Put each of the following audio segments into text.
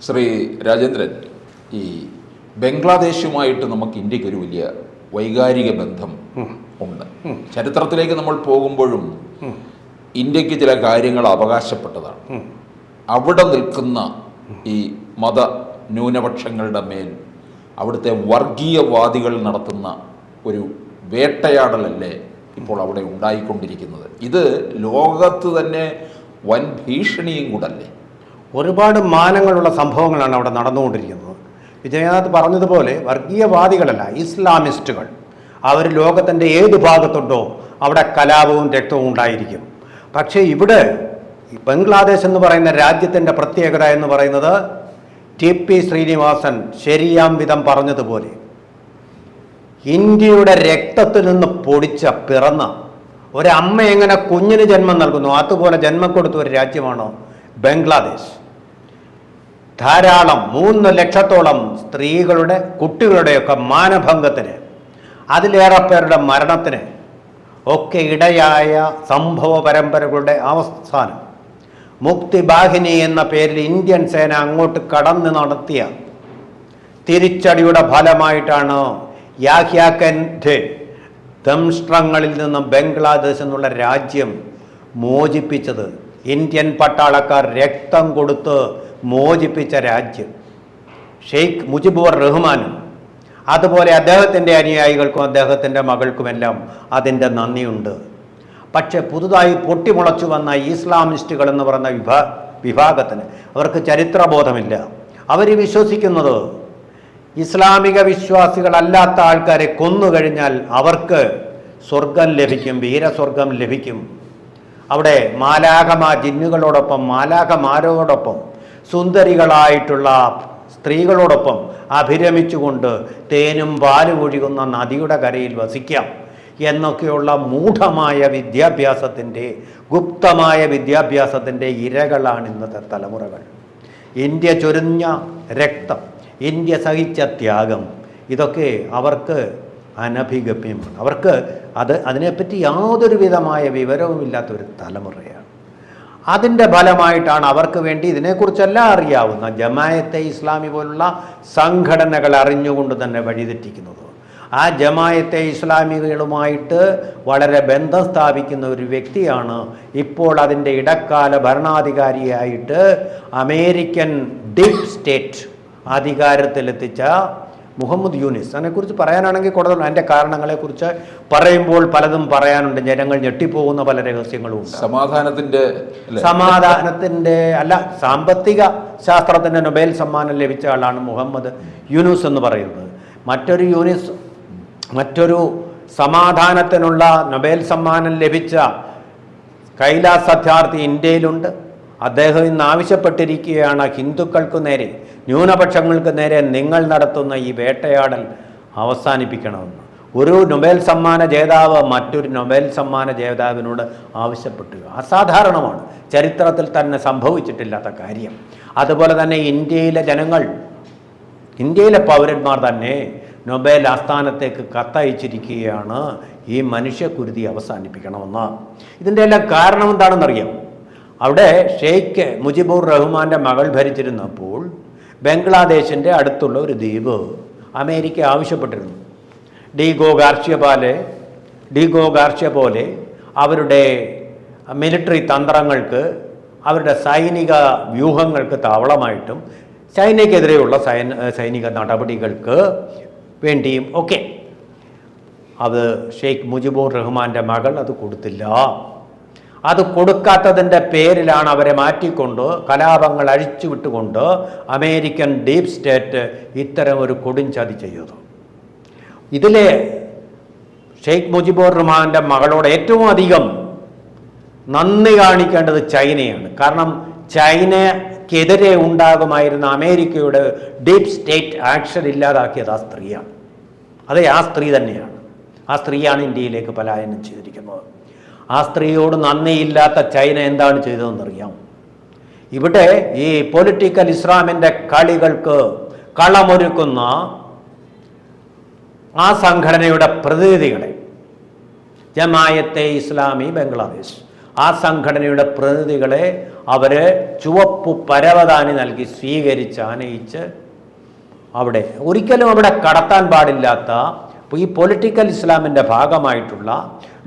ശ്രീ രാജേന്ദ്രൻ, ഈ ബംഗ്ലാദേശുമായിട്ട് നമുക്ക് ഇന്ത്യക്ക് ഒരു വലിയ വൈകാരിക ബന്ധം ഉണ്ട്. ചരിത്രത്തിലേക്ക് നമ്മൾ പോകുമ്പോഴും ഇന്ത്യക്ക് ചില കാര്യങ്ങൾ അവകാശപ്പെട്ടതാണ്. അവിടെ നിൽക്കുന്ന ഈ മത ന്യൂനപക്ഷങ്ങളുടെ മേൽ അവിടുത്തെ വർഗീയവാദികൾ നടത്തുന്ന ഒരു വേട്ടയാടലല്ലേ ഇപ്പോൾ അവിടെ ഉണ്ടായിക്കൊണ്ടിരിക്കുന്നത്. ഇത് ലോകത്ത് തന്നെ വൻ ഭീഷണിയും കൂടല്ലേ. ഒരുപാട് മാനങ്ങളുള്ള സംഭവങ്ങളാണ് അവിടെ നടന്നുകൊണ്ടിരിക്കുന്നത്. വിജയനാഥ് പറഞ്ഞതുപോലെ വർഗീയവാദികളല്ല, ഇസ്ലാമിസ്റ്റുകൾ. അവർ ലോകത്തിൻ്റെ ഏത് ഭാഗത്തുണ്ടോ അവിടെ കലാപവും രക്തവും ഉണ്ടായിരിക്കും. പക്ഷേ ഇവിടെ ബംഗ്ലാദേശ് എന്ന് പറയുന്ന രാജ്യത്തിൻ്റെ പ്രത്യേകത എന്ന് പറയുന്നത് TP ശ്രീനിവാസൻ ശരിയാം വിധം പറഞ്ഞതുപോലെ ഇന്ത്യയുടെ രക്തത്തിൽ നിന്ന് പൊടിച്ച പിറന്ന ഒരമ്മ എങ്ങനെ കുഞ്ഞിന് ജന്മം നൽകുന്നു അതുപോലെ ജന്മം കൊടുത്ത ഒരു രാജ്യമാണോ ബംഗ്ലാദേശ്. ധാരാളം 3 ലക്ഷത്തോളം സ്ത്രീകളുടെ കുട്ടികളുടെയൊക്കെ മാനഭംഗത്തിന്, അതിലേറെ പേരുടെ മരണത്തിന് ഒക്കെ ഇടയായ സംഭവ പരമ്പരകളുടെ അവസാനം മുക്തിബാഹിനി എന്ന പേരിൽ ഇന്ത്യൻ സേന അങ്ങോട്ട് കടന്ന് നടത്തിയ തിരിച്ചടിയുടെ ഫലമായിട്ടാണ് യാഹ്യാക്കൻ്റെ ദംഷ്ട്രങ്ങളിൽ നിന്നും ബംഗ്ലാദേശ് എന്നുള്ള രാജ്യം മോചിപ്പിച്ചത്. ഇന്ത്യൻ പട്ടാളക്കാർ രക്തം കൊടുത്ത് മോചിപ്പിച്ച രാജ്യം. ഷെയ്ഖ് മുജിബുർ റഹ്മാനും അതുപോലെ അദ്ദേഹത്തിൻ്റെ അനുയായികൾക്കും അദ്ദേഹത്തിൻ്റെ മകൾക്കുമെല്ലാം അതിൻ്റെ നന്ദിയുണ്ട്. പക്ഷേ പുതുതായി പൊട്ടിമുളച്ചു വന്ന ഇസ്ലാമിസ്റ്റുകൾ എന്ന് പറയുന്ന വിഭാഗത്തിന് അവർക്ക് ചരിത്രബോധമില്ല. അവർ വിശ്വസിക്കുന്നത് ഇസ്ലാമിക വിശ്വാസികളല്ലാത്ത ആൾക്കാരെ കൊന്നുകഴിഞ്ഞാൽ അവർക്ക് സ്വർഗം ലഭിക്കും, വീരസ്വർഗം ലഭിക്കും. അവിടെ ജിന്നുകളോടൊപ്പം മാലാഖമാരോടൊപ്പം സുന്ദരികളായിട്ടുള്ള സ്ത്രീകളോടൊപ്പം അഭിരമിച്ചുകൊണ്ട് തേനും പാലും ഒഴുകുന്ന നദിയുടെ കരയിൽ വസിക്കാം എന്നൊക്കെയുള്ള മൂഢമായ വിദ്യാഭ്യാസത്തിൻ്റെ, ഗുപ്തമായ വിദ്യാഭ്യാസത്തിൻ്റെ ഇരകളാണ് ഇന്നത്തെ തലമുറകൾ. ഇന്ത്യ ചൊരിഞ്ഞ രക്തം, ഇന്ത്യ സഹിച്ച ത്യാഗം, ഇതൊക്കെ അവർക്ക് അനഭിഗമ്യമാണ്. അവർക്ക് അതിനെപ്പറ്റി യാതൊരു വിധമായ വിവരവുമില്ലാത്തൊരു തലമുറയാണ്. അതിൻ്റെ ഫലമായിട്ടാണ് അവർക്ക് വേണ്ടി ഇതിനെക്കുറിച്ചെല്ലാം അറിയാവുന്ന ജമായത്തെ ഇസ്ലാമി പോലുള്ള സംഘടനകൾ അറിഞ്ഞുകൊണ്ട് തന്നെ വഴിതെറ്റിക്കുന്നത്. ആ ജമായത്തെ ഇസ്ലാമികളുമായിട്ട് വളരെ ബന്ധം സ്ഥാപിക്കുന്ന ഒരു വ്യക്തിയാണ് ഇപ്പോൾ അതിൻ്റെ ഇടക്കാല ഭരണാധികാരിയായിട്ട് അമേരിക്കൻ ഡീപ് സ്റ്റേറ്റ് അധികാരത്തിലെത്തിച്ച മുഹമ്മദ് യൂനിസ്. അതിനെക്കുറിച്ച് പറയാനാണെങ്കിൽ കൂടുതൽ അതിൻ്റെ കാരണങ്ങളെക്കുറിച്ച് പറയുമ്പോൾ പലതും പറയാനുണ്ട്. ജനങ്ങൾ ഞെട്ടിപ്പോകുന്ന പല രഹസ്യങ്ങളും ഉണ്ട്. സമാധാനത്തിൻ്റെ അല്ല, സാമ്പത്തിക ശാസ്ത്രത്തിൻ്റെ നൊബേൽ സമ്മാനം ലഭിച്ച ആളാണ് മുഹമ്മദ് യൂനുസ് എന്ന് പറയുന്നത്. മറ്റൊരു സമാധാനത്തിനുള്ള നൊബേൽ സമ്മാനം ലഭിച്ച കൈലാസ് സത്യാർത്ഥി ഇന്ത്യയിലുണ്ട്. അദ്ദേഹം ഇന്ന് ആവശ്യപ്പെട്ടിരിക്കുകയാണ് ഹിന്ദുക്കൾക്ക് നേരെ, ന്യൂനപക്ഷങ്ങൾക്ക് നേരെ നിങ്ങൾ നടത്തുന്ന ഈ വേട്ടയാടൽ അവസാനിപ്പിക്കണമെന്ന്. ഒരു നൊബേൽ സമ്മാന ജേതാവ് മറ്റൊരു നൊബേൽ സമ്മാന ജേതാവിനോട് ആവശ്യപ്പെട്ടു. അസാധാരണമാണ്, ചരിത്രത്തിൽ തന്നെ സംഭവിച്ചിട്ടില്ലാത്ത കാര്യം. അതുപോലെ തന്നെ ഇന്ത്യയിലെ പൗരന്മാർ തന്നെ നൊബേൽ ആസ്ഥാനത്തേക്ക് കത്തയച്ചിരിക്കുകയാണ് ഈ മനുഷ്യക്കുരുതി അവസാനിപ്പിക്കണമെന്ന്. ഇതിൻ്റെ എല്ലാം കാരണം എന്താണെന്നറിയാം. അവിടെ ഷെയ്ഖ് മുജിബുർ റഹ്മാൻ്റെ മകൾ ഭരിച്ചിരുന്നപ്പോൾ ബംഗ്ലാദേശിൻ്റെ അടുത്തുള്ള ഒരു ദ്വീപ് അമേരിക്ക ആവശ്യപ്പെട്ടിരുന്നു. ഡീഗോ ഗാർഷ്യ പോലെ അവരുടെ മിലിറ്ററി തന്ത്രങ്ങൾക്ക്, അവരുടെ സൈനിക വ്യൂഹങ്ങൾക്ക് താവളമായിട്ടും ചൈനയ്ക്കെതിരെയുള്ള സൈനിക നടപടികൾക്ക് വേണ്ടിയും ഒക്കെ അത് ഷെയ്ഖ് മുജിബുർ റഹ്മാൻ്റെ മകൾ അത് കൊടുത്തില്ല. അത് കൊടുക്കാത്തതിൻ്റെ പേരിലാണ് അവരെ മാറ്റിക്കൊണ്ട്, കലാപങ്ങൾ അഴിച്ചുവിട്ടുകൊണ്ട് അമേരിക്കൻ ഡീപ് സ്റ്റേറ്റ് ഇത്തരം ഒരു കൊടുംചതി ചെയ്തു. ഇതിലെ ഷെയ്ഖ് മുജിബുർ റഹ്മാൻ്റെ മകളോട് ഏറ്റവും അധികം നന്ദി കാണിക്കേണ്ടത് ചൈനയാണ്. കാരണം ചൈനയ്ക്കെതിരെ ഉണ്ടാകുമായിരുന്ന അമേരിക്കയുടെ ഡീപ് സ്റ്റേറ്റ് ആക്ഷൻ ഇല്ലാതാക്കിയത് ആ സ്ത്രീയാണ്. അതെ, ആ സ്ത്രീ തന്നെയാണ്. ആ സ്ത്രീയാണ് ഇന്ത്യയിലേക്ക് പലായനം ചെയ്തിരിക്കുന്നത്. ആ സ്ത്രീയോട് നന്ദിയില്ലാത്ത ചൈന എന്താണ് ചെയ്തതെന്നറിയാം. ഇവിടെ ഈ പൊളിറ്റിക്കൽ ഇസ്ലാമിൻ്റെ കളികൾക്ക് കളമൊരുക്കുന്ന ആ സംഘടനയുടെ പ്രതിനിധികളെ, ജമായത്തെ ഇസ്ലാമി ബംഗ്ലാദേശ്, ആ സംഘടനയുടെ പ്രതിനിധികളെ അവർ ചുവപ്പ് പരവതാനി നൽകി സ്വീകരിച്ച് ആനയിച്ച് അവിടെ ഒരിക്കലും അവിടെ കടത്താൻ പാടില്ലാത്ത ഈ പൊളിറ്റിക്കൽ ഇസ്ലാമിൻ്റെ ഭാഗമായിട്ടുള്ള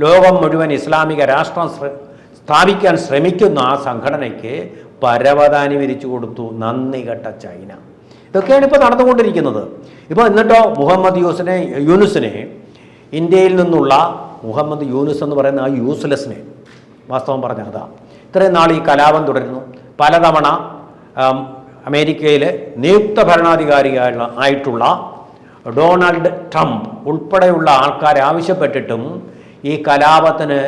ലോകം മുഴുവൻ ഇസ്ലാമിക രാഷ്ട്രം സ്ഥാപിക്കാൻ ശ്രമിക്കുന്ന ആ സംഘടനയ്ക്ക് പരവതാനി വിരിച്ചു കൊടുത്തു. നന്ദി കെട്ട ചൈന. ഇതൊക്കെയാണ് ഇപ്പോൾ നടന്നുകൊണ്ടിരിക്കുന്നത്. ഇപ്പോൾ എന്നിട്ടോ മുഹമ്മദ് യൂനുസിനെ ഇന്ത്യയിൽ നിന്നുള്ള മുഹമ്മദ് യൂനുസ് എന്ന് പറയുന്ന ആ യൂസ്ലെസ്സിനെ, വാസ്തവം പറഞ്ഞാൽ അതാ, ഇത്രയും നാൾ ഈ കലാപം തുടരുന്നു. പലതവണ അമേരിക്കയിലെ നിയുക്ത ഭരണാധികാരിയായിട്ടുള്ള ഡൊണാൾഡ് ട്രംപ് ഉൾപ്പെടെയുള്ള ആൾക്കാർ ആവശ്യപ്പെട്ടിട്ടും ഈ കലാപത്തിന്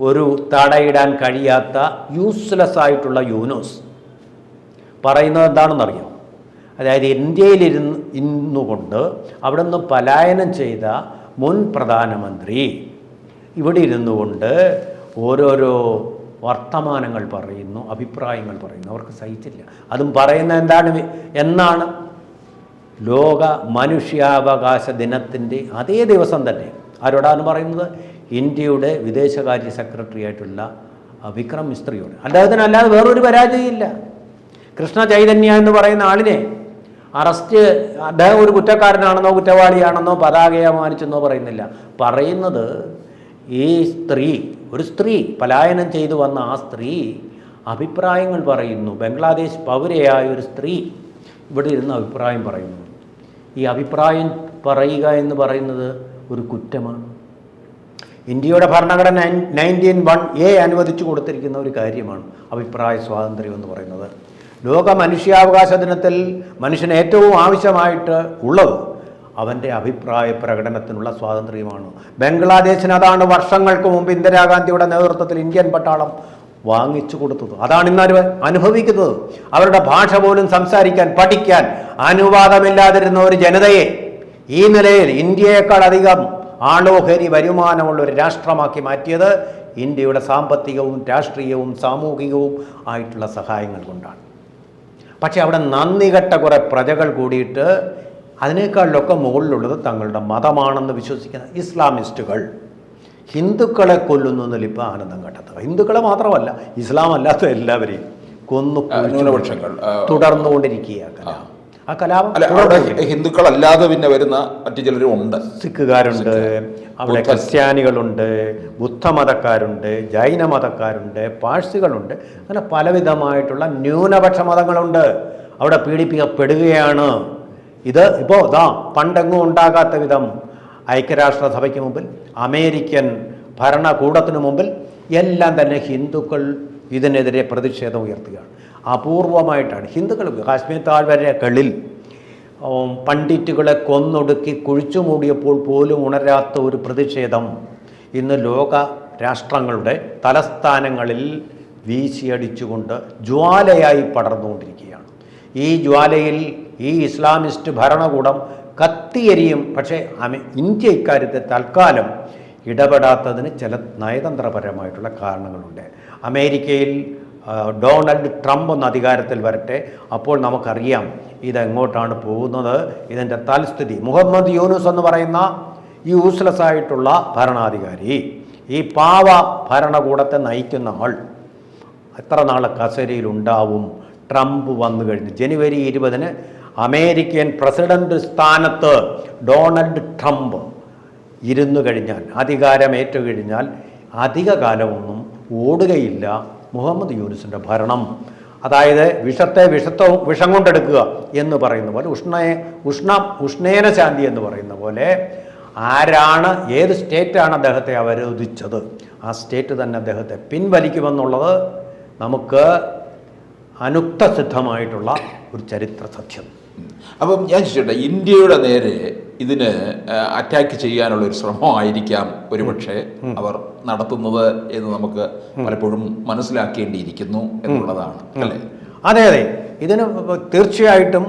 ഒരു തടയിടാൻ കഴിയാത്ത യൂസ്ലെസ് യൂനുസ് പറയുന്നത് എന്താണെന്നറിയാം. അതായത് ഇന്ത്യയിലിരുന്നുകൊണ്ട് അവിടെ നിന്ന് പലായനം ചെയ്ത മുൻ പ്രധാനമന്ത്രി ഇവിടെ ഇരുന്നു കൊണ്ട് ഓരോരോ വർത്തമാനങ്ങൾ പറയുന്നു, അഭിപ്രായങ്ങൾ പറയുന്നു. അവർക്ക് സഹിച്ചില്ല. അതും പറയുന്നത് എന്നാണ് ലോക മനുഷ്യാവകാശ ദിനത്തിൻ്റെ അതേ ദിവസം തന്നെ. ആരോടാണ് പറയുന്നത്? ഇന്ത്യയുടെ വിദേശകാര്യ സെക്രട്ടറി ആയിട്ടുള്ള വിക്രം മിസ്ത്രിയോട്. അദ്ദേഹത്തിനല്ലാതെ വേറൊരു പരാജയമില്ല. കൃഷ്ണ ചൈതന്യ എന്ന് പറയുന്ന ആളിനെ അദ്ദേഹം ഒരു കുറ്റക്കാരനാണെന്നോ കുറ്റവാളിയാണെന്നോ പതാകയെ അപമാനിച്ചെന്നോ പറയുന്നില്ല. പറയുന്നത് ഈ ഒരു സ്ത്രീ പലായനം ചെയ്തു വന്ന ആ സ്ത്രീ അഭിപ്രായങ്ങൾ പറയുന്നു. ബംഗ്ലാദേശ് പൗരയായ ഒരു സ്ത്രീ ഇവിടെ ഇരുന്ന് അഭിപ്രായം പറയുന്നു. ഈ അഭിപ്രായം പറയുക എന്ന് പറയുന്നത് ഒരു കുറ്റമാണ്. ഇന്ത്യയുടെ ഭരണഘടന 19(1)A അനുവദിച്ചു കൊടുത്തിരിക്കുന്ന ഒരു കാര്യമാണ് അഭിപ്രായ സ്വാതന്ത്ര്യം എന്ന് പറയുന്നത്. ലോക മനുഷ്യാവകാശ ദിനത്തിൽ മനുഷ്യന് ഏറ്റവും ആവശ്യമായിട്ട് ഉള്ളത് അവൻ്റെ അഭിപ്രായ പ്രകടനത്തിനുള്ള സ്വാതന്ത്ര്യമാണ്. ബംഗ്ലാദേശിന് അതാണ് വർഷങ്ങൾക്ക് മുമ്പ് ഇന്ദിരാഗാന്ധിയുടെ നേതൃത്വത്തിൽ ഇന്ത്യൻ പട്ടാളം വാങ്ങിച്ചു കൊടുത്തത്. അതാണ് ഇന്ന് അനുഭവിക്കുന്നത്. അവരുടെ ഭാഷ പോലും സംസാരിക്കാൻ പഠിക്കാൻ അനുവാദമില്ലാതിരുന്ന ഒരു ജനതയെ ഈ നിലയിൽ ഇന്ത്യയേക്കാൾ അധികം ആളോഹരി വരുമാനമുള്ള ഒരു രാഷ്ട്രമാക്കി മാറ്റിയത് ഇന്ത്യയുടെ സാമ്പത്തികവും രാഷ്ട്രീയവും സാമൂഹികവും ആയിട്ടുള്ള സഹായങ്ങൾ കൊണ്ടാണ്. പക്ഷെ അവിടെ നന്ദി കെട്ട കുറേ പ്രജകൾ കൂടിയിട്ട് അതിനേക്കാളിലൊക്കെ മുകളിലുള്ളത് തങ്ങളുടെ മതമാണെന്ന് വിശ്വസിക്കുന്ന ഇസ്ലാമിസ്റ്റുകൾ ഹിന്ദുക്കളെ കൊല്ലുന്നു എന്നതിലിപ്പോൾ ആനന്ദം കണ്ടെത്തുക. ഹിന്ദുക്കളെ മാത്രമല്ല, ഇസ്ലാം അല്ലാത്ത എല്ലാവരെയും കൊന്നു ന്യൂനപക്ഷങ്ങൾ തുടർന്നുകൊണ്ടിരിക്കുകയാണ്. ആ കലാപം ഹിന്ദുക്കളല്ലാതെ പിന്നെ വരുന്ന മറ്റു ചിലരും ഉണ്ട്. സിഖുകാരുണ്ട്, അവിടെ ക്രിസ്ത്യാനികളുണ്ട്, ബുദ്ധമതക്കാരുണ്ട്, ജൈന മതക്കാരുണ്ട്, പാഴ്സികളുണ്ട്. അങ്ങനെ പലവിധമായിട്ടുള്ള ന്യൂനപക്ഷ മതങ്ങളുണ്ട്. അവിടെ പീഡിപ്പിക്കപ്പെടുകയാണ്. ഇത് ഇപ്പോൾ പണ്ടെങ്ങും ഉണ്ടാകാത്ത വിധം ഐക്യരാഷ്ട്രസഭയ്ക്ക് മുമ്പിൽ, അമേരിക്കൻ ഭരണകൂടത്തിനു മുമ്പിൽ എല്ലാം തന്നെ ഹിന്ദുക്കൾ ഇതിനെതിരെ പ്രതിഷേധം ഉയർത്തുകയാണ്. അപൂർവമായിട്ടാണ് ഹിന്ദുക്കൾ കാശ്മീർ താഴ്വരകളിൽ പണ്ഡിറ്റുകളെ കൊന്നൊടുക്കി കുഴിച്ചു മൂടിയപ്പോൾ പോലും ഉണരാത്ത ഒരു പ്രതിഷേധം ഇന്ന് ലോക രാഷ്ട്രങ്ങളുടെ തലസ്ഥാനങ്ങളിൽ വീശിയടിച്ചുകൊണ്ട് ജ്വാലയായി പടർന്നുകൊണ്ടിരിക്കുകയാണ്. ഈ ജ്വാലയിൽ ഈ ഇസ്ലാമിസ്റ്റ് ഭരണകൂടം കത്തിയെരിയും. പക്ഷേ ഇന്ത്യ ഇക്കാര്യത്തിൽ തൽക്കാലം ഇടപെടാത്തതിന് ചില നയതന്ത്രപരമായിട്ടുള്ള കാരണങ്ങളുണ്ട്. അമേരിക്കയിൽ ഡൊണാൾഡ് ട്രംപ് ഒന്ന് അധികാരത്തിൽ വരട്ടെ, അപ്പോൾ നമുക്കറിയാം ഇതെങ്ങോട്ടാണ് പോകുന്നത്, ഇതിൻ്റെ തൽസ്ഥിതി. മുഹമ്മദ് യൂനുസ് എന്ന് പറയുന്ന യൂസ്ലെസ് ആയിട്ടുള്ള ഭരണാധികാരി, ഈ പാവ ഭരണകൂടത്തെ നയിക്കുന്ന ആൾ എത്ര നാൾ കസേരയിലുണ്ടാവും? ട്രംപ് വന്നു കഴിഞ്ഞ് ജനുവരി 20 അമേരിക്കൻ പ്രസിഡന്റ് സ്ഥാനത്ത് ഡൊണാൾഡ് ട്രംപ് ഇരുന്നു കഴിഞ്ഞാൽ, അധികാരമേറ്റു കഴിഞ്ഞാൽ അധിക കാലമൊന്നും ഓടുകയില്ല മുഹമ്മദ് യൂനുസിൻ്റെ ഭരണം. അതായത് വിഷം കൊണ്ടെടുക്കുക എന്ന് പറയുന്ന പോലെ, ഉഷ്ണേന ശാന്തി എന്ന് പറയുന്ന പോലെ, ആരാണ് ഏത് സ്റ്റേറ്റാണ് അദ്ദേഹത്തെ അവരോധിച്ചത് ആ സ്റ്റേറ്റ് തന്നെ അദ്ദേഹത്തെ പിൻവലിക്കുമെന്നുള്ളത് നമുക്ക് അനുക്തസിദ്ധമായിട്ടുള്ള ഒരു ചരിത്ര സത്യം. അപ്പം ഞാൻ ചോദിച്ചോട്ടെ, ഇന്ത്യയുടെ നേരെ ഇതിന് അറ്റാക്ക് ചെയ്യാനുള്ള ഒരു ശ്രമമായിരിക്കാം ഒരുപക്ഷെ അവർ നടത്തുന്നത് എന്ന് നമുക്ക് പലപ്പോഴും മനസ്സിലാക്കേണ്ടിയിരിക്കുന്നു എന്നുള്ളതാണ് അല്ലേ? അതെ അതെ, ഇതിന് തീർച്ചയായിട്ടും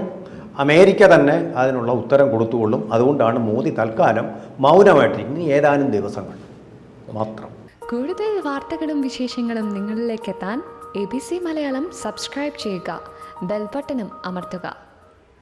അമേരിക്ക തന്നെ അതിനുള്ള ഉത്തരം കൊടുത്തുകൊള്ളും. അതുകൊണ്ടാണ് മോദി തൽക്കാലം മൗനമായിട്ട് ഇനി ഏതാനും ദിവസങ്ങൾ മാത്രം. കൂടുതൽ വാർത്തകളും വിശേഷങ്ങളും നിങ്ങളിലേക്ക് എത്താൻ ABC മലയാളം സബ്സ്ക്രൈബ് ചെയ്യുക, ബെൽ ബട്ടണും അമർത്തുക.